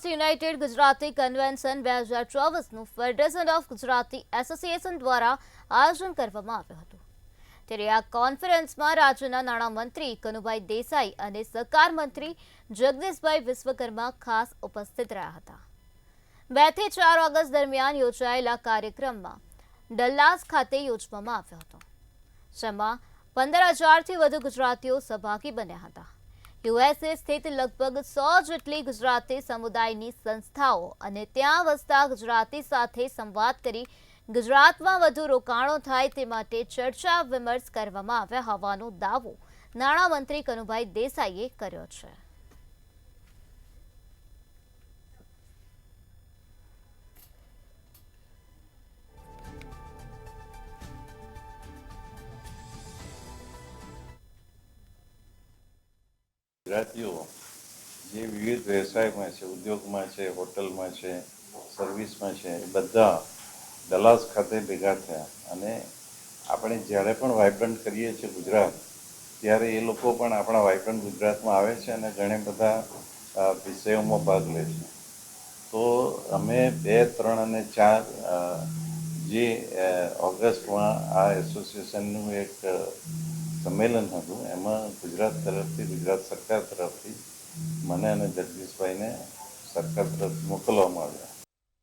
First united Gujarati convention 2024નું federation of Gujarati association દ્વારા આયોજન કરવામાં આવ્યું હતું। ત્યારે આ કોન્ફરન્સમાં રાજ્યના નાણામંત્રી કનુભાઈ દેસાઈ અને સહકાર મંત્રી જગદીશભાઈ વિશ્વકર્મા ખાસ ઉપસ્થિત રહ્યા હતા। 2 થી 4 ઓગસ્ટ દરમિયાન યોજાયેલા કાર્યક્રમમાં ડલ્લાસ ખાતે યોજવામાં આવ્યો હતો, જેમાં 15,000થી વધુ ગુજરાતીઓ સહભાગી બન્યા હતા। યુએસએ સ્થિત લગભગ 100 જેટલી ગુજરાતી સમુદાયની સંસ્થાઓ અને ત્યાં વસતા ગુજરાતી સાથે સંવાદ કરી ગુજરાતમાં વધુ રોકાણો થાય તે માટે ચર્ચા વિમર્શ કરવામાં આવ્યા હોવાનો દાવો નાણામંત્રી કનુભાઈ દેસાઈએ કર્યો છે। ગુજરાતીઓ જે વિવિધ વ્યવસાયમાં છે, ઉદ્યોગમાં છે, હોટલમાં છે, સર્વિસમાં છે, એ બધા ડલાસ ખાતે ભેગા થયા અને આપણે જ્યારે પણ વાઇબ્રન્ટ કરીએ છીએ ગુજરાત, ત્યારે એ લોકો પણ આપણા વાઇબ્રન્ટ ગુજરાતમાં આવે છે અને ઘણા બધા વિષયોમાં ભાગ લે છે। તો અમે 2, 3 અને 4 જે ઓગસ્ટમાં આ એસોસિએશનનું એક સંમેલન હતું, એમાં ગુજરાત તરફથી, ગુજરાત સરકાર તરફથી મને અને જગદીશભાઈને સરકાર તરફથી મોકલવામાં આવ્યા।